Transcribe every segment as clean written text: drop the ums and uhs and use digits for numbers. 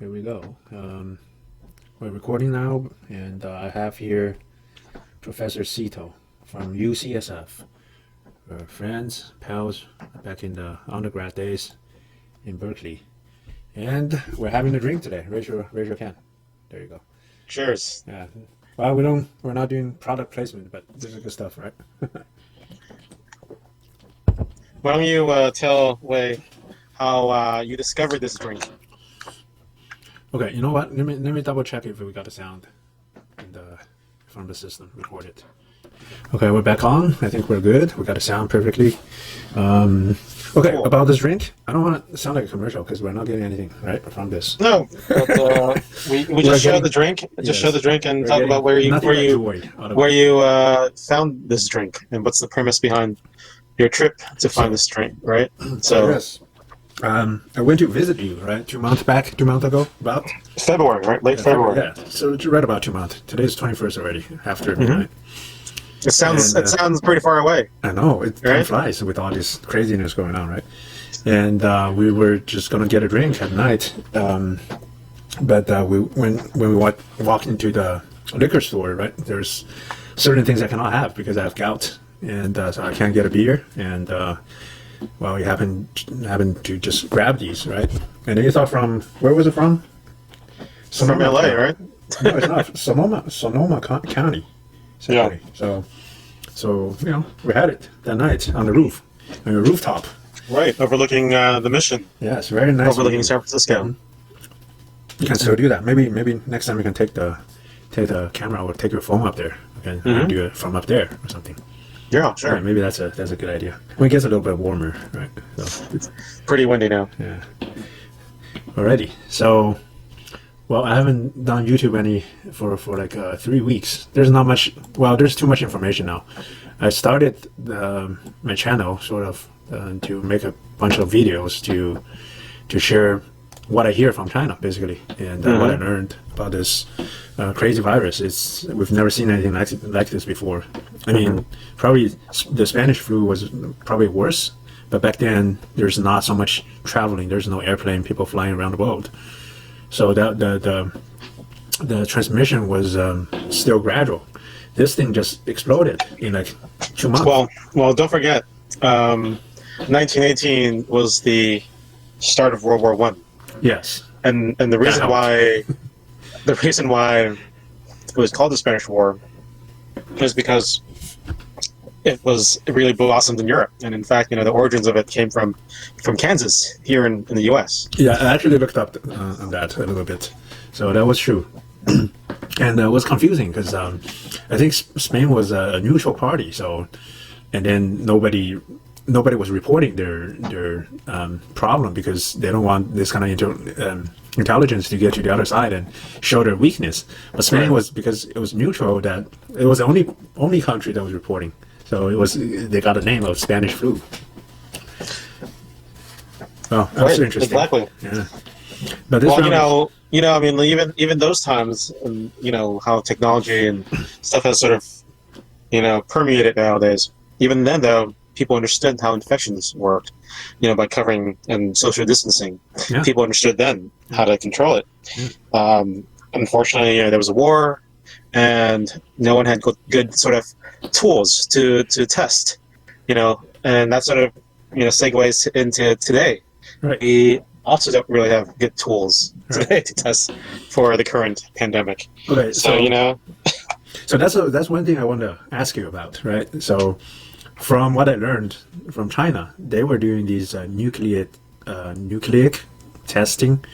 here we go. We're recording now, and I have here Professor Seto from UCSF. We're friends, pals, back in the undergrad days in Berkeley. And we're having a drink today. Raise your hand. There you go. Cheers. Yeah. Well, we're not doing product placement, but this is good stuff, right? Why don't you tell Wei how you discovered this drink? Okay, you know what? Let me double check if we got the sound in from the system recorded. Okay, we're back on. I think we're good. We got the sound perfectly. Okay, Cool. about this drink, I don't want to sound like a commercial because we're not getting anything right from this. No, but, we just show the drink. Just Yes. show the drink and We're talk getting about where nothing but you joy out of where it. you found this drink and what's the premise behind your trip to find this drink, right? So Yes. I went to visit you, right? 2 months ago, about. February, right? Late February. Yeah, so it's right about 2 months. Today's 21st already, after midnight. It sounds And, it sounds pretty far away. I know, time Right? flies with all this craziness going on, right? And we were just gonna get a drink at night, but when we walked into the liquor store, right? There's certain things I cannot have because I have gout, and so I can't get a beer. And well, we happened to just grab these, right? And then you thought where was it from? From LA, County. right? No, it's not. Sonoma County. Yeah. So we had it that night on the rooftop. Right, overlooking the Mission, Yes, very nice. overlooking San Francisco. You can still do that. Maybe next time you can take the camera or take your phone up there. And do it from up there or something. Yeah, sure. Yeah, maybe that's a good idea. When it gets a little bit warmer, right? So Pretty windy now. yeah. Alrighty. So, well, I haven't done YouTube for like 3 weeks. There's not much. Well, there's too much information now. I started my channel sort of to make a bunch of videos to share what I hear from China, basically, and what I learned about this crazy virus. We've never seen anything like this before. I mean, probably the Spanish flu was probably worse, but back then there's not so much traveling. There's no airplane, people flying around the world, so the transmission was still gradual. This thing just exploded in like 2 months. Well, don't forget, 1918 was the start of World War One, Yes. and the reason helped. why it was called the Spanish War was because it really blossomed in Europe, and in fact, the origins of it came from Kansas here in the U.S. Yeah, I actually looked up on that a little bit, so that was true, and it was confusing because I think Spain was a neutral party, so and then nobody was reporting their problem because they don't want this kind of intelligence to get to the other side and show their weakness. But Spain was, because it was neutral, that it was the only country that was reporting. So they got the name of Spanish flu. Well, that's Right, interesting. exactly. Yeah. But this Well, round, I mean, even those times, how technology and stuff has sort of, permeated nowadays. Even then, though, people understood how infections worked, by covering and social distancing. Yeah. People understood then how to control it. Unfortunately, there was a war, and no one had good sort of tools to test, and that sort of, segues into today. right? We also don't really have good tools today to test for the current pandemic. Okay, So, So that's one thing I want to ask you about, right? So, from what I learned from China, they were doing these nucleic testing,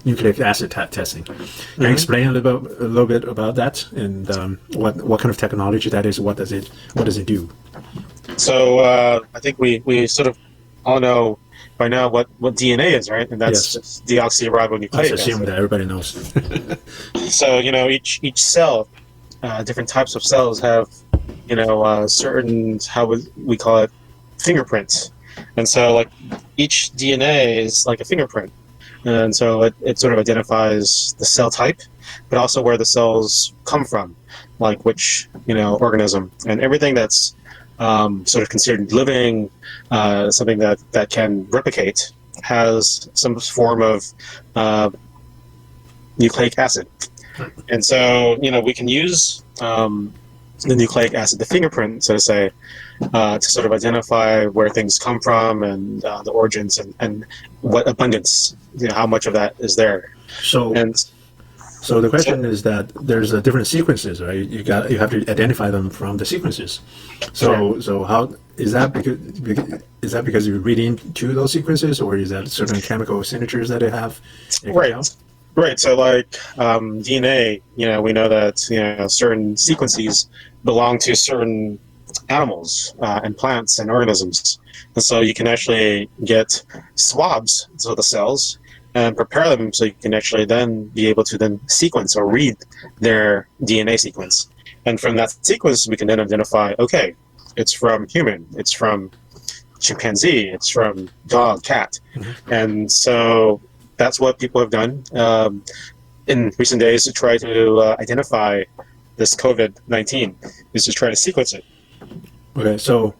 nucleic acid testing. Can you explain a little bit about that and what kind of technology that is? What does it do? So I think we sort of all know by now what DNA is, right? And that's Yes. deoxyribonucleic I assume acid. that everybody knows. So each cell, different types of cells have certain, how would we call it, fingerprints. And so like each DNA is like a fingerprint. And so it sort of identifies the cell type, but also where the cells come from, like which organism, and everything that's sort of considered living, something that can replicate, has some form of nucleic acid. And so, we can use the nucleic acid, the fingerprint, so to say, to sort of identify where things come from and the origins and what abundance, how much of that is there. So, And so the question is that there's different sequences, right? You have to identify them from the sequences. So how is that because you're reading to those sequences, or is that certain chemical signatures that they have? Right. So like DNA, we know that certain sequences belong to certain animals and plants and organisms, and so you can actually get swabs, so the cells, and prepare them so you can actually then be able to then sequence or read their DNA sequence, and from that sequence we can then identify, okay, it's from human, it's from chimpanzee, it's from dog, cat, and so that's what people have done in recent days to try to identify this COVID-19, is to try to sequence it. Okay, so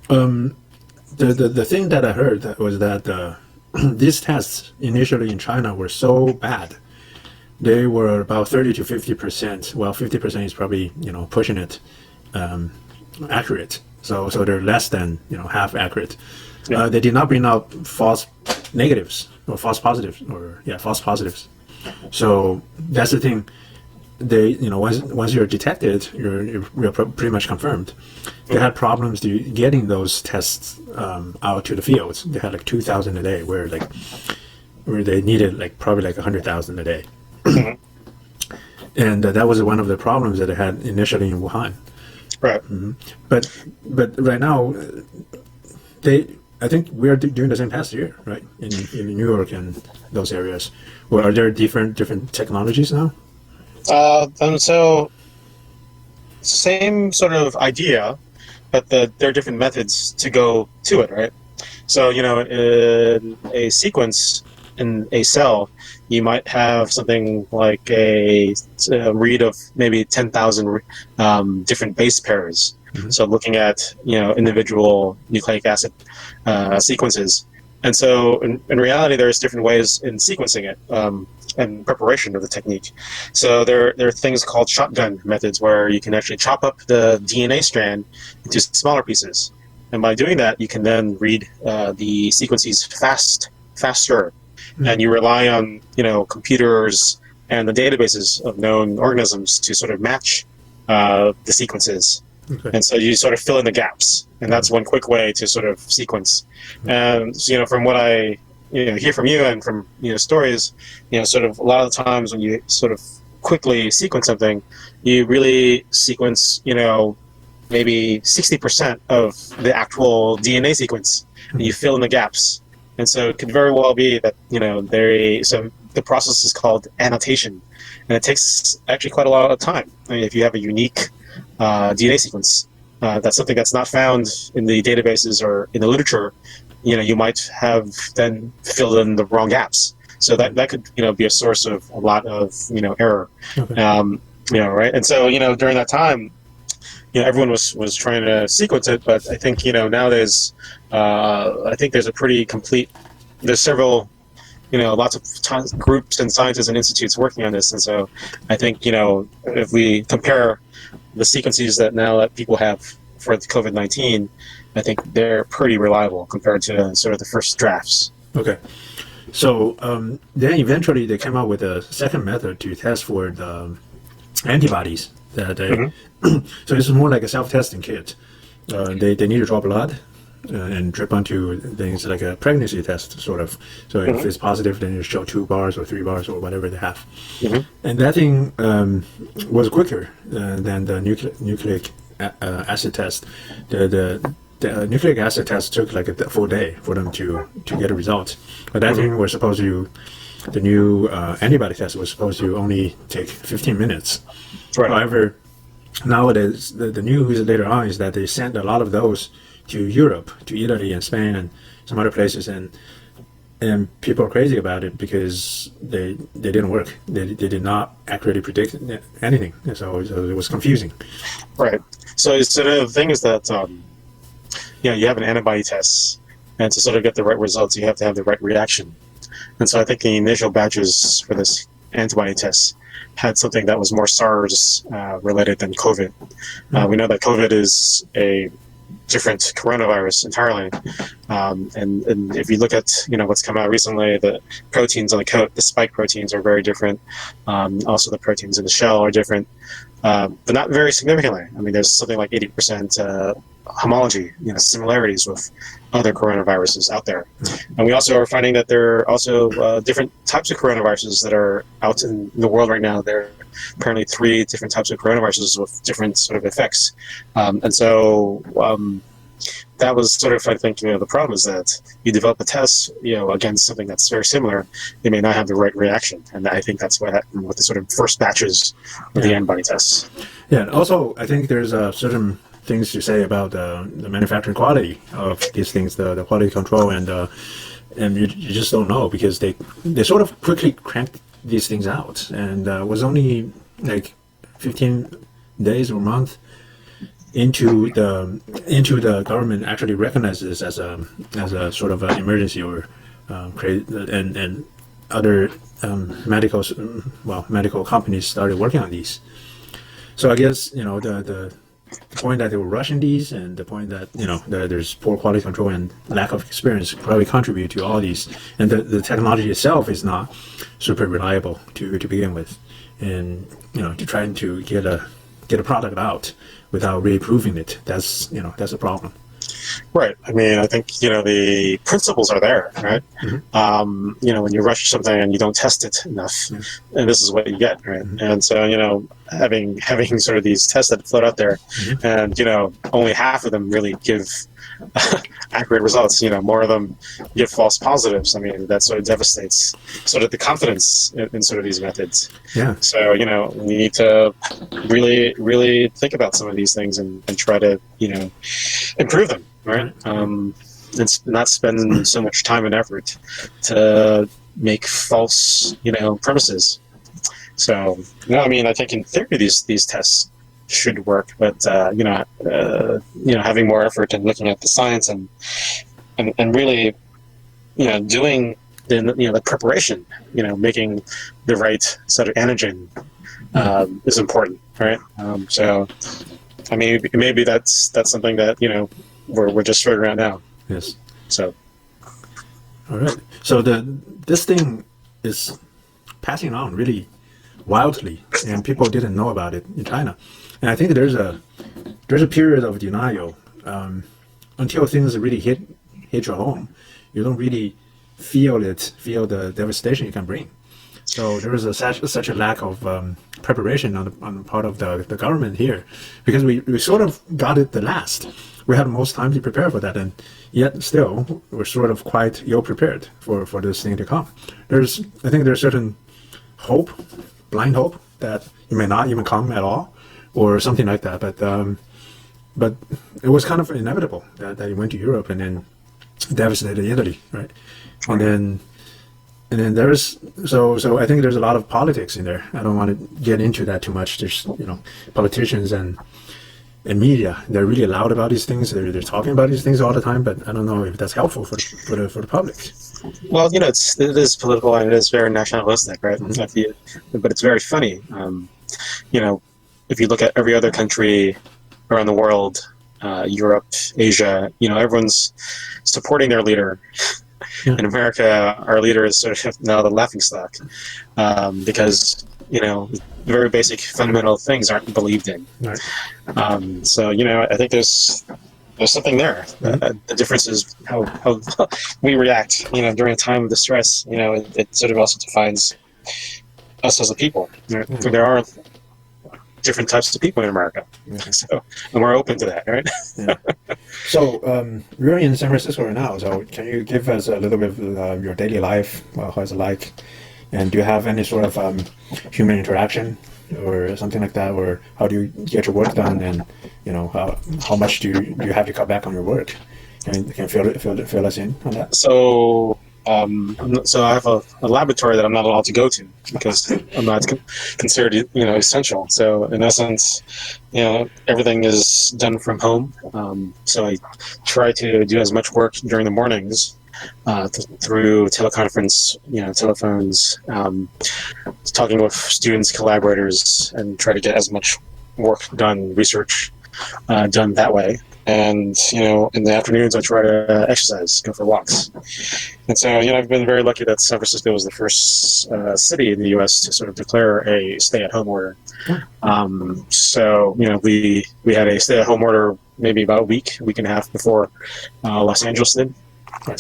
the thing that I heard was that these tests initially in China were so bad. They were about 30 to 50%. Well, 50% is probably pushing it accurate. So they're less than half accurate. Yeah. They did not bring out false negatives or false positives false positives. So that's the thing. They once you're detected, you're pretty much confirmed. They had problems getting those tests out to the fields. They had like 2,000 a day, where they needed probably 100,000 a day. And that was one of the problems that they had initially in Wuhan. Right. But right now, I think we are doing the same test here, right? In New York and those areas. Well, are there different technologies now? And so, same sort of idea, but there are different methods to go to it, right? So, in a sequence in a cell, you might have something like a read of maybe 10,000 different base pairs. So looking at individual nucleic acid sequences, and so in reality, there's different ways in sequencing it and preparation of the technique. So there are things called shotgun methods, where you can actually chop up the DNA strand into smaller pieces, and by doing that, you can then read the sequences faster, and you rely on computers and the databases of known organisms to sort of match the sequences. Okay. And so you sort of fill in the gaps, and that's one quick way to sort of sequence. And from what I hear from you and from stories, sort of a lot of the times when you sort of quickly sequence something, you really sequence maybe 60% of the actual DNA sequence, and you fill in the gaps. And so it could very well be that the process is called annotation, and it takes actually quite a lot of time. I mean, if you have a unique DNA sequence, that's something that's not found in the databases or in the literature, you might have then filled in the wrong gaps. So that could be a source of a lot of error. Okay. Right. And so during that time, everyone was trying to sequence it, but I think nowadays I think there's a pretty complete. There's several lots of groups and scientists and institutes working on this, and so I think if we compare the sequences that people have for the COVID-19, I think they're pretty reliable compared to sort of the first drafts. Okay. So then eventually they came out with a second method to test for the antibodies. So this is more like a self-testing kit. They need to draw blood and drip onto things like a pregnancy test, sort of. So if it's positive, then you show 2 bars or 3 bars or whatever they have. And that thing was quicker than the nucleic acid test. The nucleic acid test took like a full day for them to get a result. But that thing was supposed to, the new antibody test was supposed to only take 15 minutes. Right. However, nowadays, the news later on is that they sent a lot of those to Europe, to Italy and Spain and some other places, and people are crazy about it because they didn't work. They did not accurately predict anything, so it was confusing. Right. So the thing is that you have an antibody test, and to sort of get the right results, you have to have the right reaction. And so I think the initial batches for this antibody tests had something that was more SARS related than COVID. We know that COVID is a different coronavirus entirely, and if you look at what's come out recently, the proteins on the coat, the spike proteins are very different. Also, the proteins in the shell are different, but not very significantly. I mean, there's something like 80% homology, similarities with other coronaviruses out there. And we also are finding that there are also different types of coronaviruses that are out in the world right now. There are apparently 3 different types of coronaviruses with different sort of effects. And so that was sort of, I think, the problem is that you develop a test, against something that's very similar, they may not have the right reaction. And I think that's what happened with the sort of first batches of the antibody tests. Yeah, and also I think there's certain things to say about the manufacturing quality of these things, the quality control, and you just don't know, because they sort of quickly cranked these things out, and was only like 15 days or a month into the government actually recognizes this as a sort of an emergency, or and other medical companies started working on these. So I guess the point that they were rushing these, and the point that there's poor quality control and lack of experience probably contribute to all these, and the technology itself is not super reliable to begin with, and to trying to get a product out without really proving it, that's a problem. Right. I mean, I think the principles are there, right? Mm-hmm. When you rush something and you don't test it enough, and this is what you get, right? Mm-hmm. And so having sort of these tests that float out there, and only half of them really give accurate results. More of them give false positives. I mean, that sort of devastates sort of the confidence in sort of these methods. Yeah. So we need to really, really think about some of these things and try to improve them. Right. And not spend so much time and effort to make false, premises. So, I mean, I think in theory these tests should work, but having more effort and looking at the science and really, doing the preparation, making the right sort of antigen is important, right? So, I mean, maybe that's something that we're just figuring out now. Yes. So. All right. So this thing is passing on really wildly, and people didn't know about it in China. And I think there's a period of denial until things really hit your home. You don't really feel the devastation it can bring. So there was such a lack of preparation on the part of the government here, because we sort of got it the last. We had most time to prepare for that, and yet still we're sort of quite ill prepared for this thing to come. I think there's certain hope, blind hope, that it may not even come at all, or something like that. But it was kind of inevitable that it went to Europe and then devastated Italy, right? And then there's so I think there's a lot of politics in there. I don't want to get into that too much. There's politicians and media, they're really loud about these things. They're talking about these things all the time, but I don't know if that's helpful for the public. Well, it is political and it is very nationalistic, right? Mm-hmm. But it's very funny. If you look at every other country around the world, Europe, Asia, everyone's supporting their leader. Yeah. In America, our leader is sort of now the laughingstock, because very basic fundamental things aren't believed in. Right. So I think there's something there. Mm-hmm. The difference is how we react. During a time of distress. It sort of also defines us as a people. Mm-hmm. There are different types of people in America, so, and we're open to that, right? Yeah. So you're in San Francisco right now. So can you give us a little bit of your daily life? How's it like? And do you have any sort of human interaction or something like that, or how do you get your work done? And how much do you have to cut back on your work? Can you fill us in on that? So I have a laboratory that I'm not allowed to go to because I'm not considered essential. So in essence, everything is done from home. So I try to do as much work during the mornings through teleconference, telephones, talking with students, collaborators, and try to get as much work done, research done that way. And, in the afternoons, I try to exercise, go for walks. And so, I've been very lucky that San Francisco was the first city in the U.S. to sort of declare a stay-at-home order. So, we had a stay-at-home order maybe about a week and a half before Los Angeles did.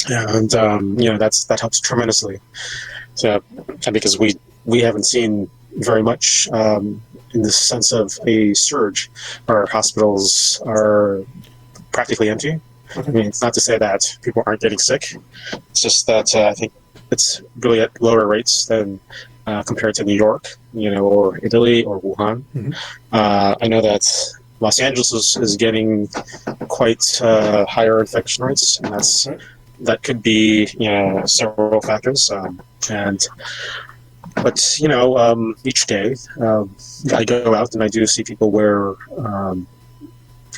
And, that helps tremendously. So, because we haven't seen very much in the sense of a surge. Our hospitals are practically empty. I mean, it's not to say that people aren't getting sick. It's just that I think it's really at lower rates than compared to New York, or Italy or Wuhan. I know that Los Angeles is getting quite higher infection rates, and that could be several factors. But each day I go out and I do see people wear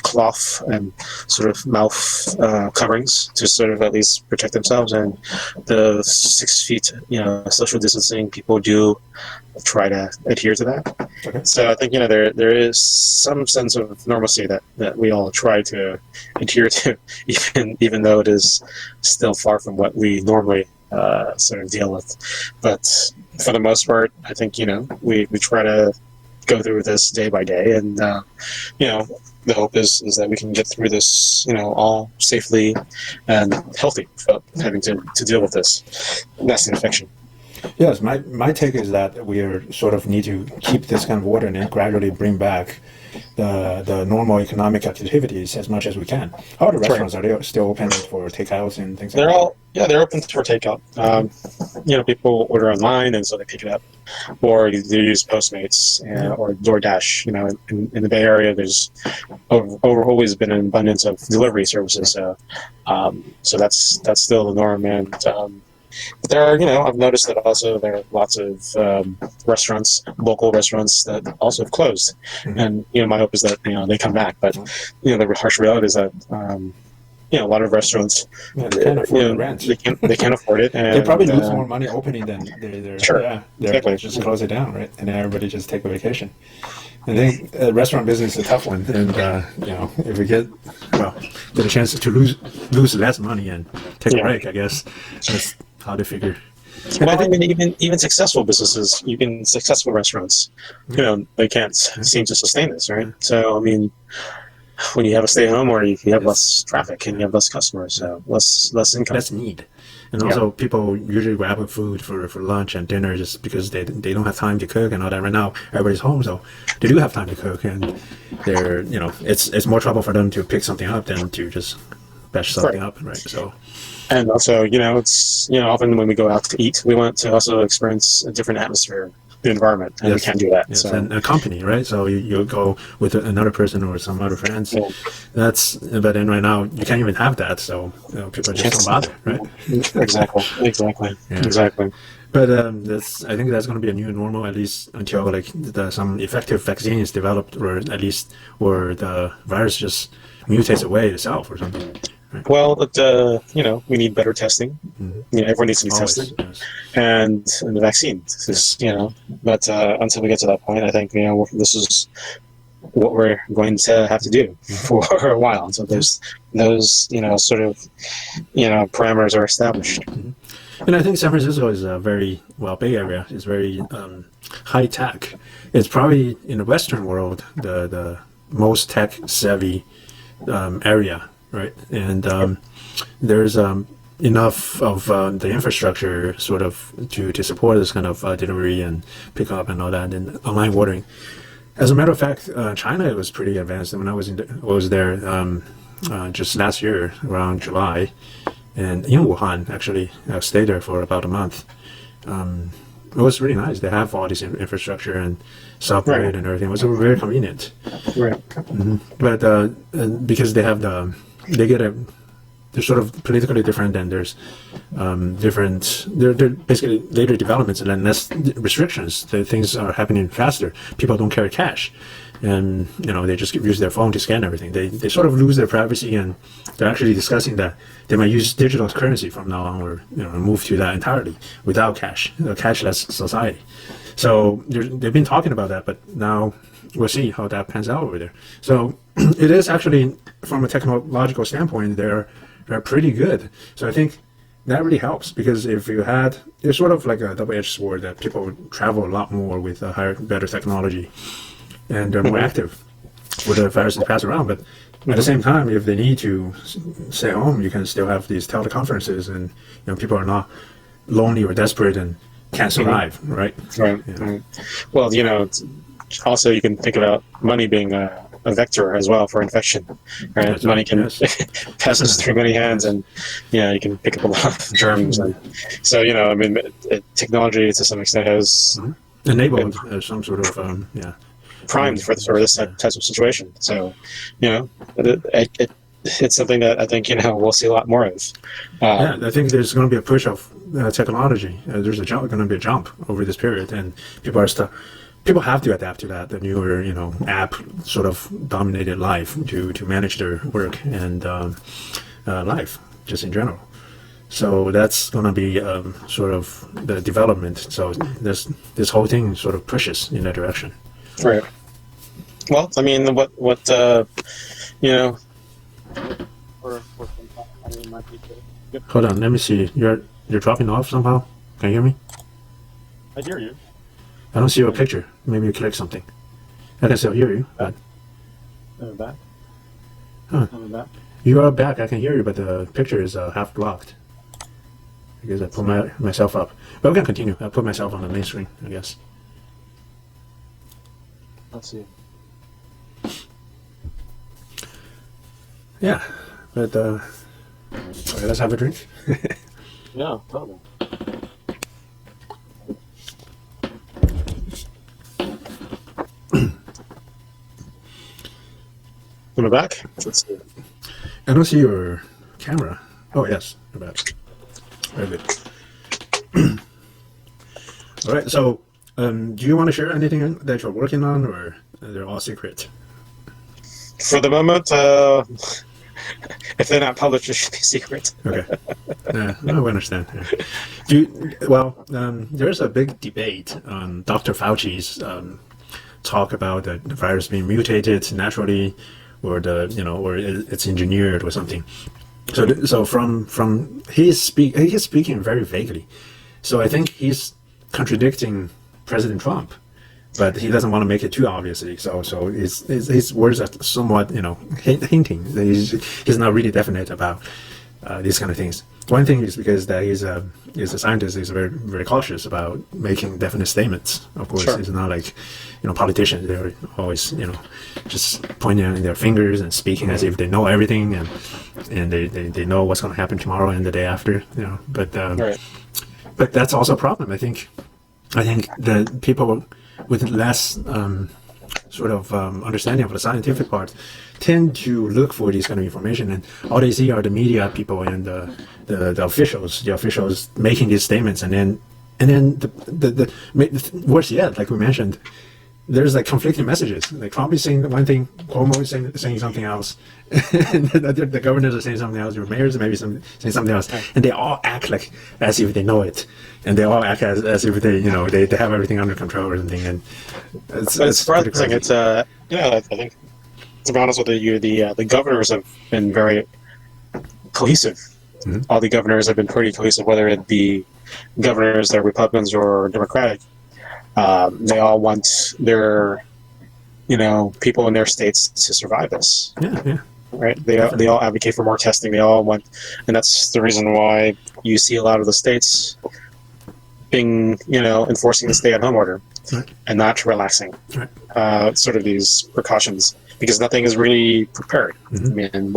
cloth and sort of mouth coverings to sort of at least protect themselves, and the 6 feet social distancing, people do try to adhere to that. Okay. So I think there is some sense of normalcy that we all try to adhere to, even though it is still far from what we normally sort of deal with. But for the most part, I think we try to go through this day by day, and the hope is that we can get through this all safely and healthy without having to deal with this nasty infection. Yes, my take is that we are sort of need to keep this kind of order and then gradually bring back the normal economic activities as much as we can. How are the restaurants? Are they still open for takeouts and things like that? They're open for takeout. People order online, and so they pick it up, or they use Postmates or DoorDash. In the Bay Area, there's always been an abundance of delivery services. So that's still the norm. And but there are, I've noticed that also there are lots of restaurants, local restaurants that also have closed. And, my hope is that, they come back. But, the harsh reality is that, a lot of restaurants, they can't afford the rent. They can't afford it. And, they probably lose more money opening than they're exactly. Just close it down, right? And then everybody just take a vacation. I think restaurant business is a tough one, and if we get a chance to lose less money and take a break, I guess that's how to figure. But I think even successful businesses, successful restaurants, they can't seem to sustain this, right? So I mean, when you have a stay-at-home order, you have less traffic and you have less customers, so less income, less need. And also, people usually grab food for lunch and dinner just because they don't have time to cook and all that. Right now, everybody's home, so they do have time to cook, and they're it's more trouble for them to pick something up than to just batch something up, right? So. And also, it's often when we go out to eat, we want to also experience a different atmosphere, the environment, and we can't do that. Yes, so. and a company, right? So you go with another person or some other friends. Yeah. But then right now you can't even have that, so people just don't bother, right? Exactly. Yeah. Exactly. But I think that's going to be a new normal, at least until some effective vaccine is developed, or at least where the virus just mutates away itself or something. Right. Well, but we need better testing. Everyone needs to be tested, yes. and the vaccine. But until we get to that point, I think this is what we're going to have to do for a while until those sort of parameters are established. And I think San Francisco is a very Bay Area is very high tech. It's probably in the Western world the most tech savvy area. Right, and there's enough of the infrastructure sort of to support this kind of delivery and pickup and all that, and online ordering. As a matter of fact, China was pretty advanced. When I was there just last year around July, and in Wuhan actually, I stayed there for about a month. It was really nice. They have all this infrastructure and subway and everything. It was very convenient. Right. But because they have they're sort of politically different, and there's they're basically later developments and then less restrictions. Things are happening faster. People don't carry cash, and they just use their phone to scan everything. They sort of lose their privacy, and they're actually discussing that they might use digital currency from now on, or move to that entirely without cash, a cashless society. So they've been talking about that, but now we'll see how that pans out over there. So it is actually, from a technological standpoint, they're pretty good. So I think that really helps, because if you had, it's sort of like a double-edged sword, that people would travel a lot more with better technology, and they're more active for the virus to pass around. But at the same time, if they need to stay home, you can still have these teleconferences, and people are not lonely or desperate and can't survive, right? Right. Yeah. Right. Well, also you can think about money being a vector as well for infection, right? That's Money right, can yes. passes through many hands, and you can pick up a lot of germs. And so technology to some extent has Enabled some sort of primed for this type of situation. So it's something that I think we'll see a lot more of. Yeah, I think there's going to be a push of technology. There's going to be a jump over this period, and people have to adapt to that. The newer, app sort of dominated life to manage their work and life just in general. So that's going to be sort of the development. So this whole thing sort of pushes in that direction. Right. Well, I mean, what Hold on, let me see. You're dropping off somehow. Can you hear me? I hear you. I don't see your picture. Maybe you click something. I can still hear you, but I'm back. Huh. I'm back. You are back. I can hear you, but the picture is half blocked. Because I put myself up. But we can continue. I'll put myself on the main screen, I guess. Let's see. Yeah, but okay, let's have a drink. Yeah, totally. Am I back? Let's see. I don't see your camera. Oh, yes, you're back. Very good. All right, so do you want to share anything that you're working on, or they're all secret? For the moment, if they're not published, it should be secret. Okay. Yeah, I understand. Yeah. There's a big debate on Dr. Fauci's talk about the virus being mutated naturally, or or it's engineered or something. So from he's speaking very vaguely. So I think he's contradicting President Trump, but he doesn't want to make it too obviously. So his words are somewhat hinting that he's not really definite about these kind of things. One thing is because that he's a scientist. He's very, very cautious about making definite statements. Of course, Sure. He's not like politicians. They're always just pointing at their fingers and speaking as if they know everything, and they know what's going to happen tomorrow and the day after. But Right. but that's also a problem. I think the people with less understanding of the scientific part tend to look for this kind of information, and all they see are the media people and the officials making these statements, and then the worse yet, like we mentioned, there's like conflicting messages. Like Trump is saying one thing, Cuomo is saying something else, and the governors are saying something else, your mayors maybe saying something else, and they all act like as if they know it, and they all act as if they they have everything under control or something. And it's surprising. It's I think, to be honest with you, the governors have been very cohesive. Mm-hmm. All the governors have been pretty cohesive, whether it be governors that are Republicans or Democratic. They all want their, people in their states to survive this. Yeah. Right? They all advocate for more testing. They all want, and that's the reason why you see a lot of the states being, enforcing the stay-at-home order, right, and not relaxing, right, sort of these precautions, because nothing is really prepared. Mm-hmm. I mean,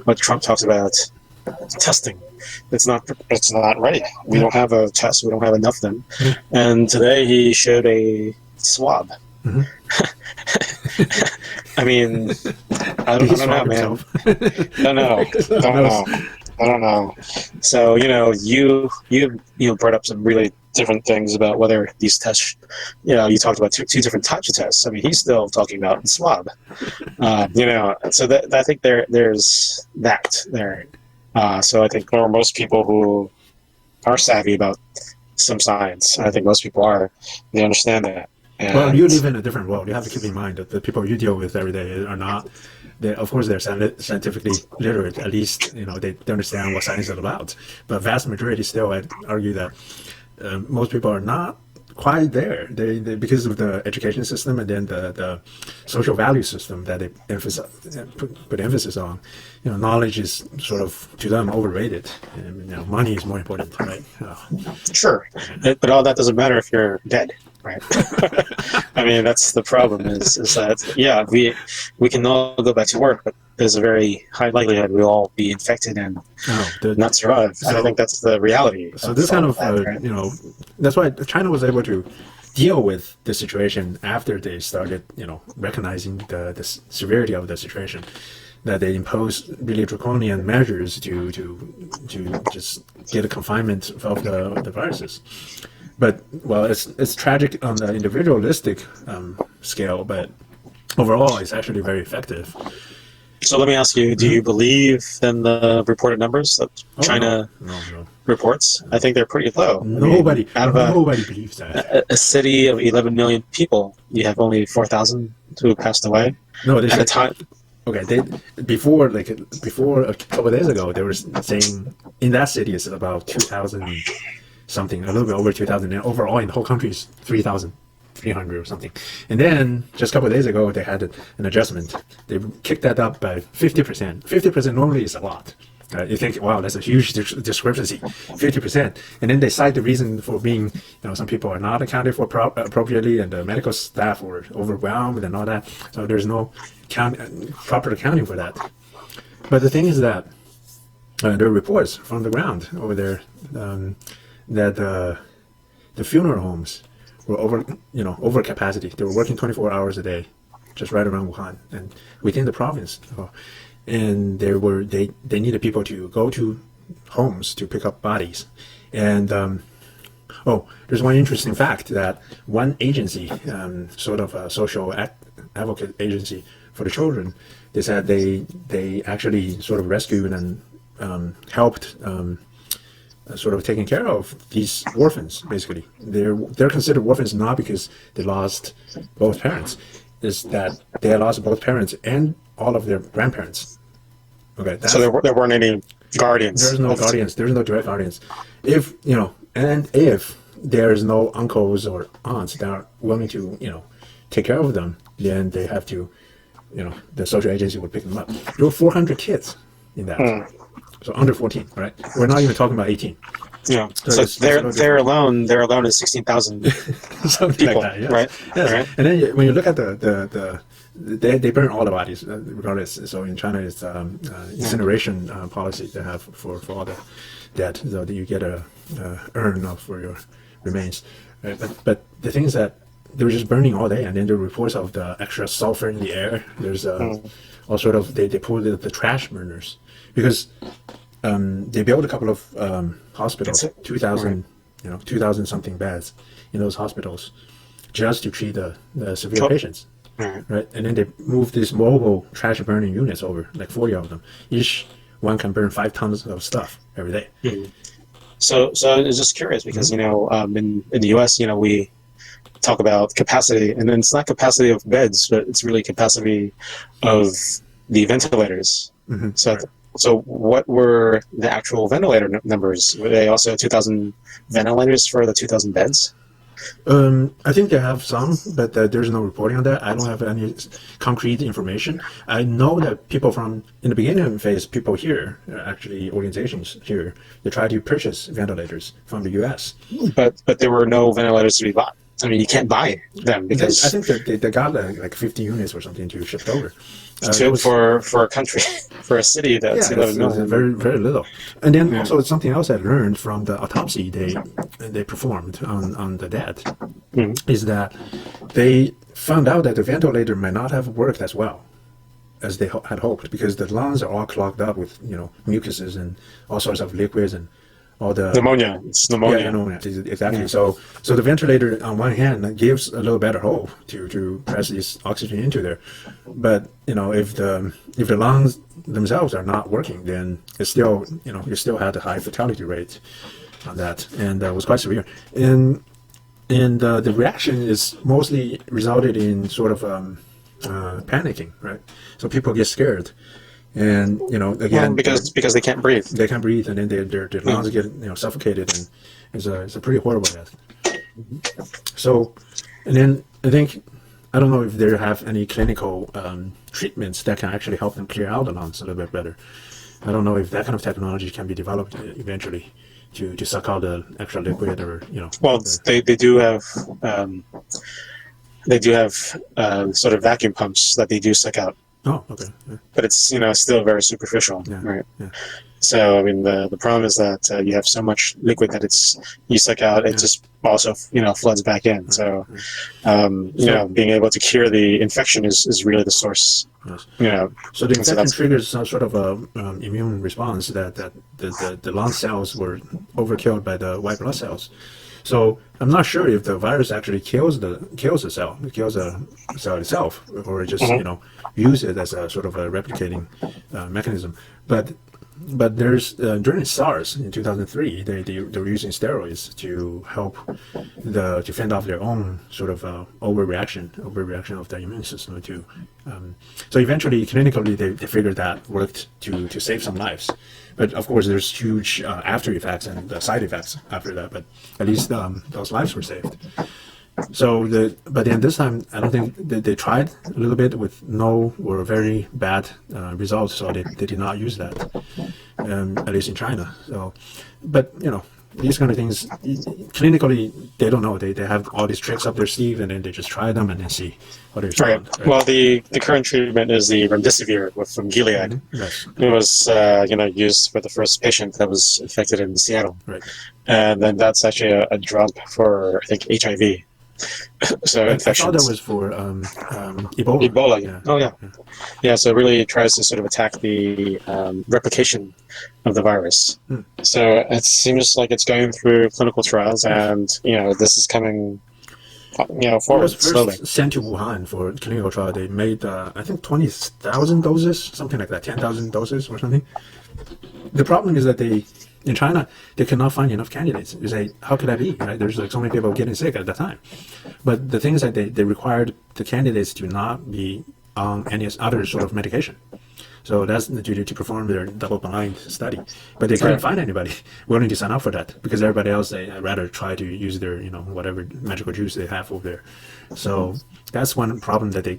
what Trump talks about, testing, it's not ready. We don't have a test. We don't have enough of them. Mm-hmm. And today he showed a swab. Mm-hmm. I mean, I don't know, man. I don't know. So you brought up some really different things about whether these tests, you talked about two different types of tests. I mean, he's still talking about swab. So that I think there's that there. So I think for most people who are savvy about some science, I think most people are, they understand that. Well, you live in a different world. You have to keep in mind that the people you deal with every day are not. Of course, they're scientifically literate. At least they understand what science is about. But vast majority still, I'd argue that most people are not quite there. They because of the education system and then the social value system that they put emphasis on. Knowledge is sort of to them overrated. And, money is more important, right? Sure, but all that doesn't matter if you're dead. Right. I mean, that's the problem is that, we can all go back to work, but there's a very high likelihood we'll all be infected and not survive. So, I think that's the reality. So this kind of, that's why China was able to deal with the situation after they started, recognizing the severity of the situation, that they imposed really draconian measures to just get a confinement of the viruses. But, well, it's tragic on the individualistic scale, but overall, it's actually very effective. So let me ask you, do you believe in the reported numbers that China reports? I think they're pretty low. Nobody believes that. A city of 11 million people, you have only 4,000 who passed away at a time. Okay, before a couple of days ago, they were saying in that city it's about 2,000 something, a little bit over 2,000, and overall in the whole country is 3,300 or something. And then just a couple of days ago, they had an adjustment. They kicked that up by 50%. 50% normally is a lot. You think, wow, that's a huge discrepancy, 50%. And then they cite the reason for being, some people are not accounted for appropriately, and the medical staff were overwhelmed and all that. So there's no proper accounting for that. But the thing is that there are reports from the ground over there that the funeral homes were over capacity. They were working 24 hours a day, just right around Wuhan and within the province. And they needed people to go to homes to pick up bodies. And there's one interesting fact that one agency, sort of a social advocate agency for the children, they said they actually sort of rescued and helped. Sort of taking care of these orphans. Basically, they're considered orphans not because they lost both parents, is that they lost both parents and all of their grandparents. Okay, so there weren't any guardians. There's no guardians. There's no direct guardians. If if there's no uncles or aunts that are willing to take care of them, then they have to, the social agency would pick them up. There were 400 kids in that. So under 14, right? We're not even talking about 18. Yeah. So they're alone is 16,000 something people, like that. Yes. Right? Yes. Right. And then when you look at they burn all the bodies regardless. So in China, it's incineration policy they have for all the dead, so that you get a urn for your remains. Right? But the thing is that they were just burning all day, and then there are reports of the extra sulfur in the air. There's all sort of they pull the trash burners. Because they built a couple of hospitals, 2,000 something beds in those hospitals, just to treat the severe patients, right? And then they moved these mobile trash burning units over, like 40 of them. Each one can burn 5 tons of stuff every day. Mm-hmm. So I was just curious because in the U.S. we talk about capacity, and then it's not capacity of beds, but it's really capacity of the ventilators. Mm-hmm. So what were the actual ventilator numbers? Were they also 2,000 ventilators for the 2,000 beds? I think they have some, but there's no reporting on that. I don't have any concrete information. I know that people in the beginning phase, people here, actually organizations here, they try to purchase ventilators from the U.S. But there were no ventilators to be bought. I mean, you can't buy them because I think they got like 50 units or something to ship over. For a country, for a city that's 11 million. Very, very little. And then also it's something else I learned from the autopsy they performed on the dead, is that they found out that the ventilator might not have worked as well as they had hoped, because the lungs are all clogged up with mucuses and all sorts of liquids and all the Pneumonia. It's pneumonia. yeah, pneumonia, exactly. So the ventilator on one hand gives a little better hope to press this oxygen into there, but if the lungs themselves are not working, then it's still you still had a high fatality rate on that, and it was quite severe. And the reaction is mostly resulted in sort of panicking, right? So people get scared, and again, Because they can't breathe. they can't breathe, and then their lungs get suffocated, and it's a pretty horrible death. So, and then I don't know if they have any clinical treatments that can actually help them clear out the lungs a little bit better. I don't know if that kind of technology can be developed eventually to suck out the extra liquid, or Well, they do have sort of vacuum pumps that they do suck out, Oh, okay. Yeah. but it's still very superficial, Yeah. right? Yeah. So I mean the problem is that you have so much liquid that you suck out, it just also floods back in. So being able to cure the infection is really the source. Yes. So the and so infection triggers some sort of a immune response that the lung cells were overkilled by the white blood cells. So I'm not sure if the virus actually kills the cell, it kills the cell itself, or it just use it as a sort of a replicating mechanism. But there's during SARS in 2003, they were using steroids to help to fend off their own sort of overreaction of the immune system to. So eventually, clinically, they figured that worked to save some lives. But of course, there's huge after effects and side effects after that. But at least those lives were saved. So but then this time, I don't think they tried a little bit with no or very bad results. So they did not use that, at least in China. So, but these kind of things, clinically, they don't know. They have all these tricks up their sleeve, and then they just try them and then see what they respond. Right. Well, the current treatment is the remdesivir from Gilead. Mm-hmm. Yes. It was used for the first patient that was infected in Seattle, Right. and then that's actually a drug for I think HIV. So I infections. thought that was for Ebola. Ebola. Yeah. Oh yeah. So it really tries to sort of attack the replication of the virus. So it seems like it's going through clinical trials, and this is coming It forward was first slowly. sent to Wuhan for clinical trial. They made, I think, 20,000 doses, something like that, 10,000 doses or something. The problem is that in China, they cannot find enough candidates. You say, how could that be? Right? There's like so many people getting sick at the time. But the thing is that they required the candidates to not be on any other sort of medication. So that's to perform their double-blind study. But they couldn't find anybody willing to sign up for that, because everybody else, they rather try to use their, whatever magical juice they have over there. So that's one problem, that they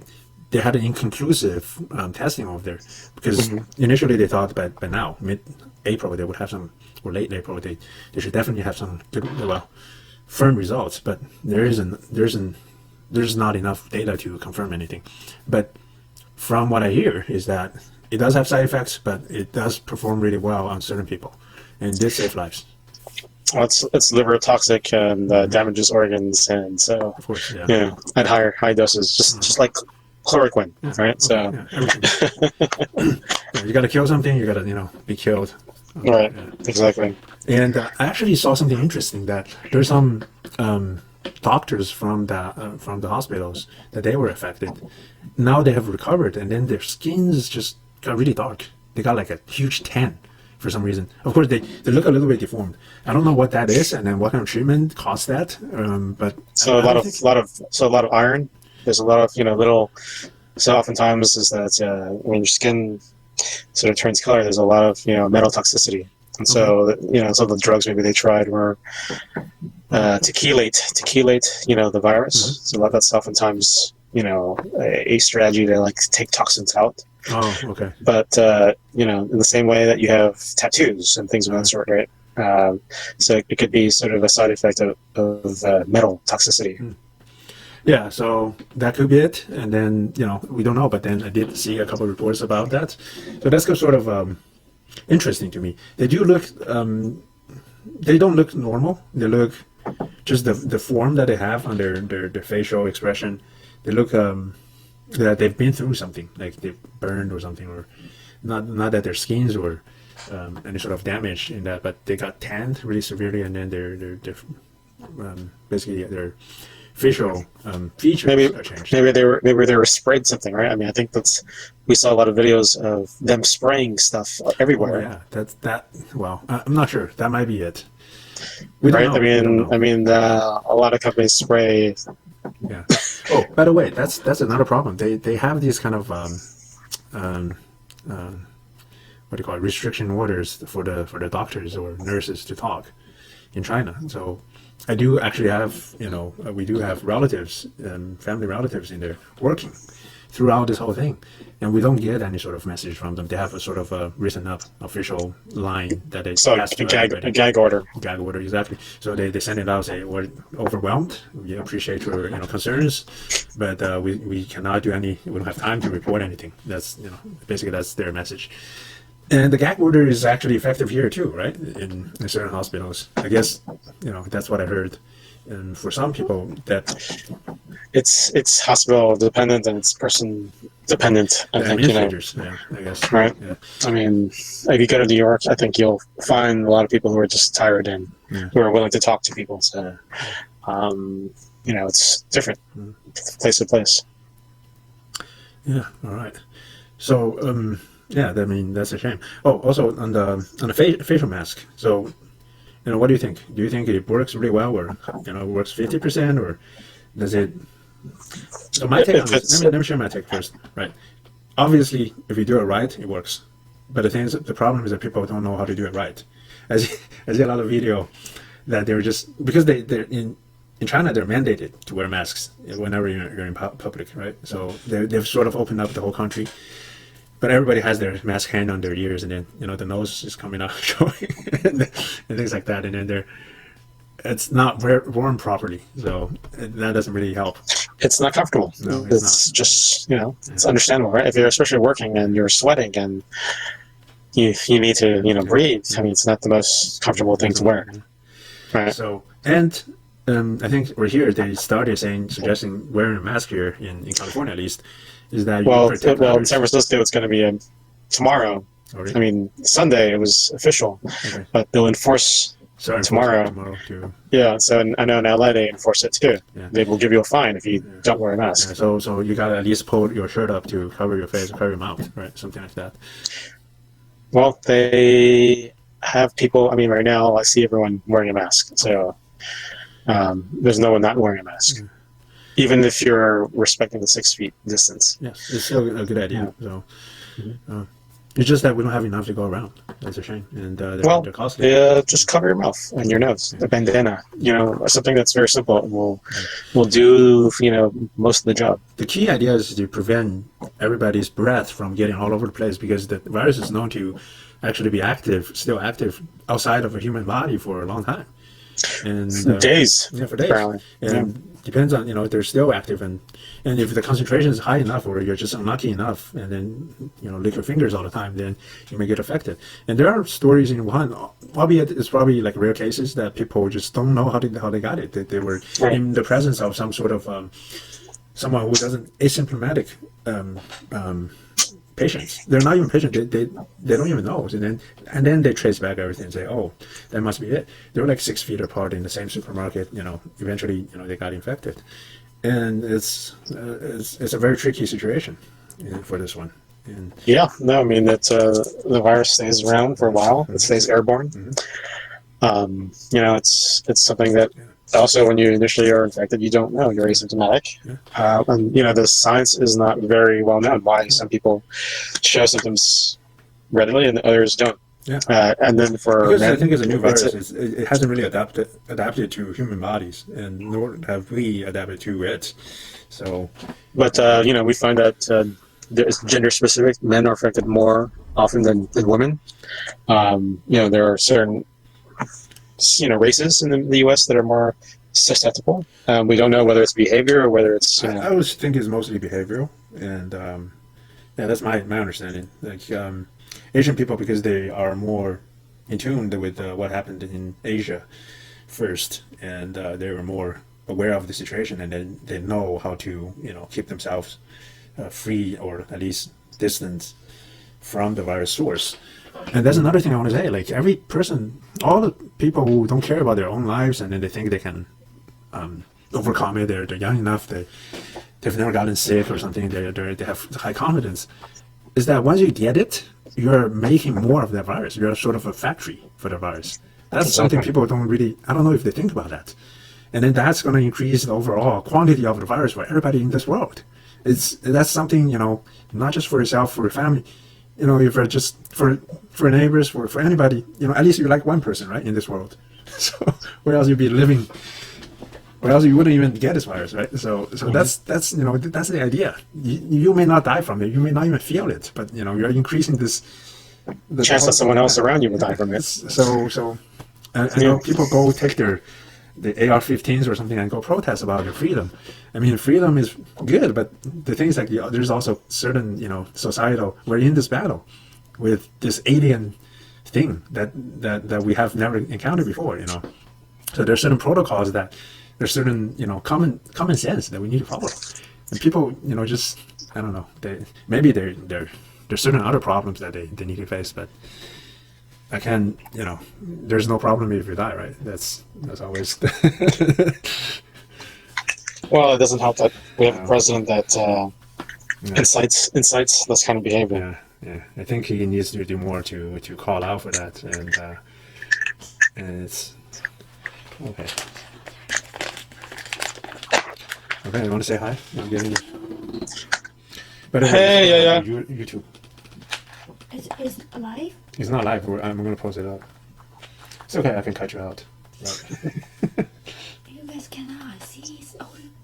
had an inconclusive testing over there, because initially they thought by now, mid-April, they would have some, or late April, they should definitely have some good, firm results. But there's not enough data to confirm anything. But from what I hear is that it does have side effects, but it does perform really well on certain people, and did save lives. Well, it's liver toxic and damages organs, and so Of course, at high doses, just like chloroquine, right? So You got to kill something, you got to be killed. right, exactly. And I actually saw something interesting, that there's some doctors from the hospitals that they were affected. Now they have recovered, and then their skins just got really dark. They got like a huge tan for some reason. Of course, they look a little bit deformed. I don't know what that is, and then what kind of treatment caused that. But So a lot of iron. There's a lot of little. So oftentimes is that when your skin sort of turns color, there's a lot of metal toxicity, and so some of the drugs maybe they tried were to chelate the virus. So that's oftentimes a strategy to take toxins out. Oh, okay. But in the same way that you have tattoos and things of that sort, right? So it could be sort of a side effect of metal toxicity. Yeah, so that could be it. And then we don't know. But then I did see a couple of reports about that. So that's sort of interesting to me. They do look. They don't look normal. They look just the form that they have on their facial expression. They look that they've been through something, like they've burned or something, or not that their skins were any sort of damage in that, but they got tanned really severely, and then they're basically their facial features Maybe are changed. maybe they were sprayed something, right? I mean, I think we saw a lot of videos of them spraying stuff everywhere. Oh yeah, that's that. Well, I'm not sure. That might be it. We don't Right? know. We don't know. I mean, a lot of companies spray. Yeah. Oh, by the way, that's another problem. They have these kind of um, what do you call it, restriction orders for the doctors or nurses to talk in China. So I do actually have, we do have relatives, family relatives in there working throughout this whole thing, and we don't get any sort of message from them. They have a sort of a written up official line that they So pass to a everybody. gag order. Gag order, exactly. So they send it out, say we're overwhelmed. We appreciate your concerns, but we cannot do any. We don't have time to report anything. That's basically that's their message. And the gag order is actually effective here too, right? In certain hospitals, I guess that's what I heard. And for some people, that It's hospital dependent and it's person dependent. I the think administrators, yeah, I guess, right? Yeah, I mean, if you go to New York, I think you'll find a lot of people who are just tired and yeah. who are willing to talk to people. So, it's different place to place. Yeah, all right. So, yeah, I mean that's a shame. Oh, also on the facial mask. So, what do you think? Do you think it works really well, or it works 50%, or does it? So my take on this. Let me share my take first. Right. Obviously, if you do it right, it works. But the problem is that people don't know how to do it right. I see a lot of video that they're just because they're in China, they're mandated to wear masks whenever you're in public, right? So they've sort of opened up the whole country, but everybody has their mask hand on their ears, and then the nose is coming out, showing, and things like that, and then it's not worn properly, so that doesn't really help. It's not comfortable. No, it's just it's understandable, right? If you're especially working and you're sweating and you need to breathe. I mean, it's not the most comfortable thing to wear, right? So and. I think we're here. They started suggesting wearing a mask here in California, at least, is that you protect in others. San Francisco, it's going to be tomorrow. Oh, really? I mean, Sunday it was official, Okay. but they'll enforce So tomorrow. Too. Yeah, so I know in LA they enforce it too. Yeah. They will give you a fine if you don't wear a mask. Yeah, so you gotta at least pull your shirt up to cover your face, cover your mouth, right? Something like that. Well, they have people. I mean, right now I see everyone wearing a mask, so there's no one not wearing a mask, even if you're respecting the 6 feet distance. Yes, it's still a good idea. Yeah. So it's just that we don't have enough to go around. That's a shame, and they're costly. Just cover your mouth and your nose, a bandana, something that's very simple. Will do, most of the job. The key idea is to prevent everybody's breath from getting all over the place, because the virus is known to actually be still active outside of a human body for a long time. And Days. Yeah, for days. Apparently. And depends on, if they're still active, and if the concentration is high enough, or you're just unlucky enough, and then, lick your fingers all the time, then you may get affected. And there are stories in Wuhan, albeit it's probably like rare cases, that people just don't know how they got it. They were in the presence of some sort of someone who doesn't asymptomatic patients. They're not even patients. They don't even know. And then they trace back everything and say, oh, that must be it. They were like 6 feet apart in the same supermarket. Eventually, they got infected, and it's a very tricky situation for this one. And Yeah, no, I mean the virus stays around for a while. It stays airborne. It's something that also when you initially are infected, you don't know you're asymptomatic, and the science is not very well known why some people show symptoms readily and others don't. Yeah. And then because I think it's a new virus, it hasn't really adapted to human bodies, and nor have we adapted to it. So, but we find that it's gender specific. Men are affected more often than women. There are certain races in the U.S. that are more susceptible. We don't know whether it's behavior or whether it's. I always think it's mostly behavioral, and that's my understanding. Like Asian people, because they are more in tune with what happened in Asia first, and they were more aware of the situation, and then they know how to keep themselves free, or at least distance from the virus source. And that's another thing I want to say. Like every person, all the people who don't care about their own lives and then they think they can overcome it. They're young enough. They've never gotten sick or something. They have high confidence. Is that once you get it, you're making more of that virus. You're sort of a factory for the virus. That's something people don't really. I don't know if they think about that. And then that's going to increase the overall quantity of the virus for everybody in this world. That's something, not just for yourself, for your family, if you're just for neighbors, for anybody, at least you're like one person, right, in this world. So where else you'd be living, or else you wouldn't even get this virus, right? So that's that's the idea. You may not die from it, you may not even feel it, but you're increasing the chance that someone else around you will die from it. So I know people go take the AR-15s or something and go protest about their freedom. I mean, freedom is good, but the thing is like there's also certain societal. We're in this battle with this alien thing that we have never encountered before. So there's certain protocols there's certain common sense that we need to follow. And people just I don't know. There's certain other problems that they need to face, but. I can, there's no problem if you die, right? That's always. Well, it doesn't help that we have a president that incites this kind of behavior. Yeah. I think he needs to do more to call out for that, and it's okay. Okay, you want to say hi? I'm getting. But hey, yeah. YouTube. Is it live? It's not live. I'm going to post it up. It's okay. I can cut you out. Right. You guys cannot see.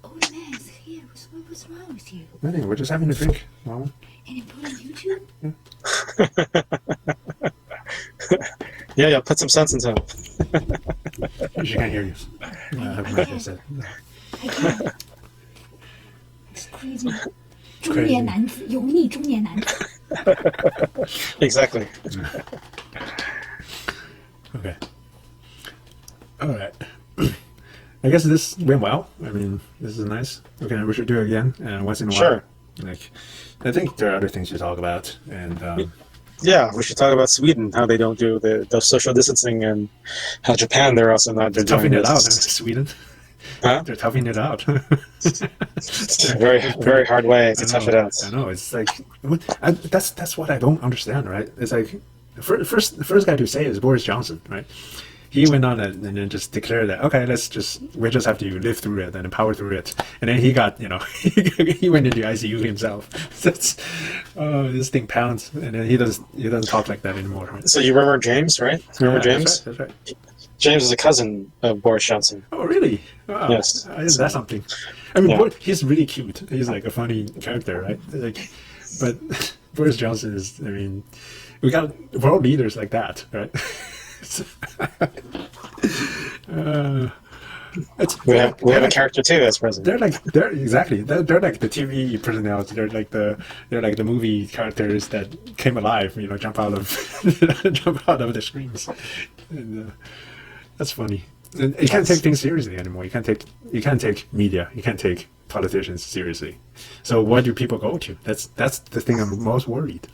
Old man's here. What's wrong with you? Nothing. We're just having a drink. Mama. And you put on YouTube? Yeah. Put some sense into him. She can't hear you. I have my headset. I can't. It's crazy. 中年男子，油腻中年男子。 Exactly. Okay. All right. I guess this went well. I mean, this is nice. Okay, we should do it again once in a while. Sure. Like, I think there are other things to talk about, and yeah, we should talk about Sweden, how they don't do the social distancing, and how Japan they're also not doing toughing it this. out. Sweden. Huh? They're toughing it out. It's a very, very hard way to tough it out. I know. It's like that's what I don't understand, right? It's like the first guy to say it is Boris Johnson, right? He went on and then just declared that okay, we just have to live through it and power through it. And then he got he went into ICU himself. That's this thing pounds, and then he doesn't talk like that anymore. Right? So you remember James, right? Remember James? That's right. James is a cousin of Boris Johnson. Oh, really? Wow. Yes. That's something. I mean, Yeah. he's really cute. He's like a funny character, right? Like, but Boris Johnson is. I mean, we got world leaders like that, right? We have a character too as president. They're like they're like the TV personalities. They're like the movie characters that came alive. Jump out of the screens. And, that's funny. And you can't take things seriously anymore. You can't take media. You can't take politicians seriously. So what do people go to? That's the thing I'm most worried.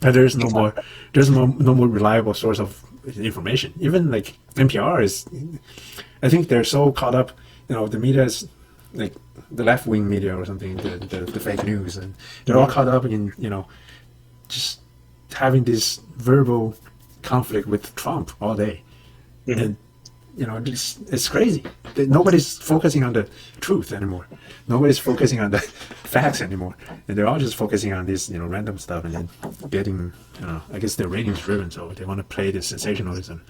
And there's no more reliable source of information. Even like NPR is, I think they're so caught up. The media is like the left wing media or something, the fake news, and they're all caught up in just having this verbal conflict with Trump all day. Mm-hmm. And it's crazy. Nobody's focusing on the truth anymore. Nobody's focusing on the facts anymore, and they're all just focusing on this random stuff and then getting I guess they're ratings driven, so they want to play this sensationalism.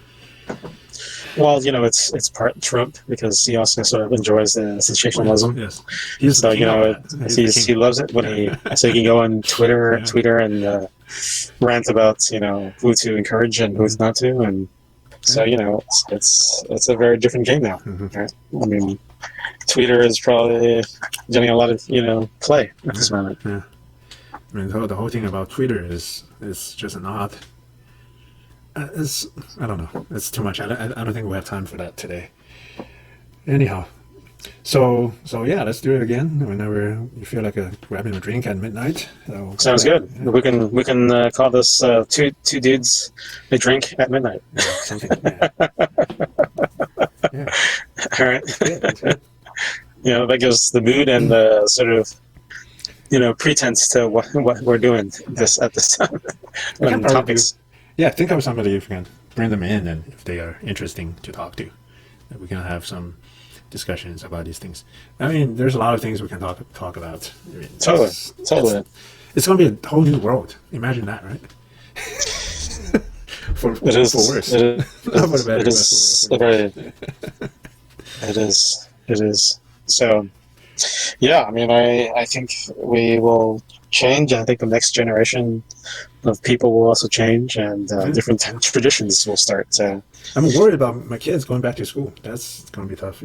Well, it's part Trump because he also sort of enjoys the sensationalism. Yes, so he loves it when so he can go on Twitter and rant about who to encourage and who's not to, and so it's a very different game now. Mm-hmm. Right? I mean, Twitter is probably getting a lot of play at this moment. Yeah, I mean the whole thing about Twitter is just an odd. I don't know. It's too much. I don't think we have time for that today. Anyhow, So yeah, let's do it again whenever you feel like grabbing a drink at midnight. So, Sounds yeah, good. We can call this two dudes a drink at midnight. yeah, something. Yeah, yeah. All right. That's good. That gives the mood and the sort of pretense to what we're doing at this time We can on probably topics. Yeah, think of somebody if you can bring them in, and if they are interesting to talk to, that we can have some discussions about these things. I mean, there's a lot of things we can talk about. I mean, Totally. It's going to be a whole new world. Imagine that, right? for It is. for worse. It is. Not for the better, It but is for a very. It is. It is. So, yeah. I mean, I think we will change. I think the next generation of people will also change, and different traditions will start. So, I'm worried about my kids going back to school. That's going to be tough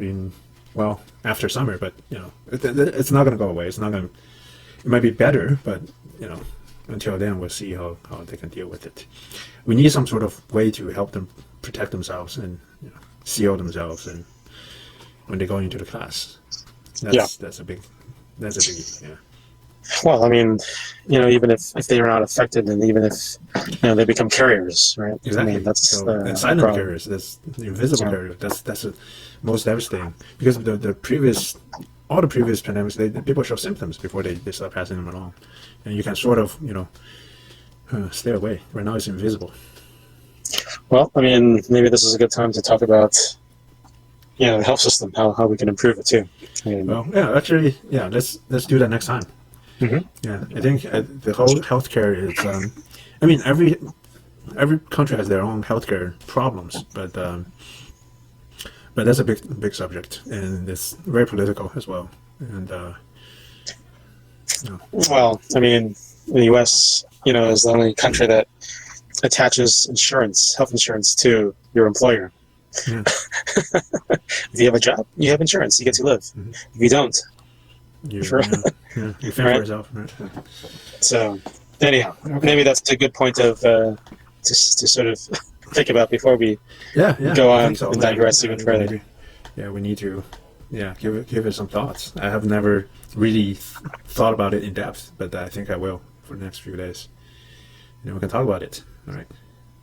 after summer, but it's not going to go away. It's not going to. It might be better, but until then, we'll see how they can deal with it. We need some sort of way to help them protect themselves and seal themselves, and when they go into the class, that's a big yeah. well, I mean, even if they are not affected, and even if they become carriers, right? Exactly. I mean, that's and silent problem. carriers. That's the invisible carrier. That's the most devastating because all the previous pandemics, people show symptoms before they start passing them along, and you can sort of stay away. Right now, it's invisible. Well, I mean, maybe this is a good time to talk about the health system, how we can improve it too. I mean, Well, yeah, actually, yeah, let's do that next time. Mhm. Yeah, I think the whole healthcare is. I mean, every country has their own healthcare problems, but that's a big subject, and it's very political as well. And well, I mean, the U.S. is the only country that attaches health insurance to your employer. yeah, If you have a job, you have insurance. You get to live. Mhm. If you don't, you Sure. you fend for Right. yourself. Right? so anyhow, Okay. maybe that's a good point of to sort of think about before we Yeah, go I on think so. and digress even further. We need to, give it some thoughts. I have never really thought about it in depth, but I think I will for the next few days. We can talk about it. All right.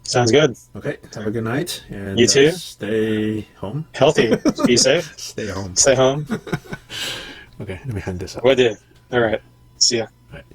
Sounds good. Okay. Have a good night, and You too. Stay home. Healthy. Be safe. Stay home. Stay home. Okay. Let me hand this up. Will do. All right. See ya. All right.